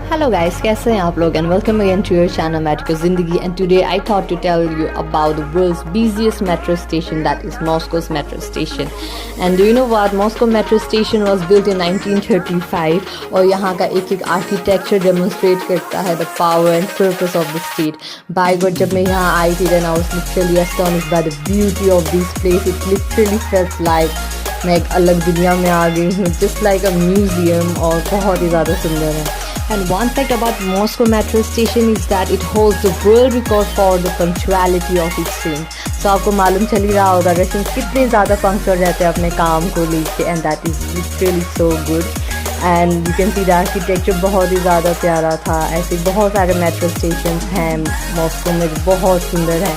Hello guys, कैसे हैं आप लोग and welcome again to your channel Metro Zindagi, and today I thought to tell you about the world's busiest metro station, that is Moscow's metro station. And do you know what? Moscow metro station was built in 1935 और यहाँ का एक एक architecture demonstrate करता है the power and purpose of the state. By God, जब मैं यहाँ आई थी then I was literally astonished by the beauty of this place. It literally felt like मैं एक अलग दुनिया में आ गई हूँ, just like a museum, और बहुत ही ज़्यादा सुंदर है. And one fact about Moscow metro station is that it holds the world record for the punctuality of its train. So आपको मालूम चल ही रहा होगा रशियंस कितने ज़्यादा पंक्चुअल रहते हैं अपने काम को लेके, and that is literally so good. And you can see the architecture बहुत ही ज़्यादा प्यारा था. ऐसे बहुत सारे metro stations हैं मॉस्को में, बहुत सुंदर है.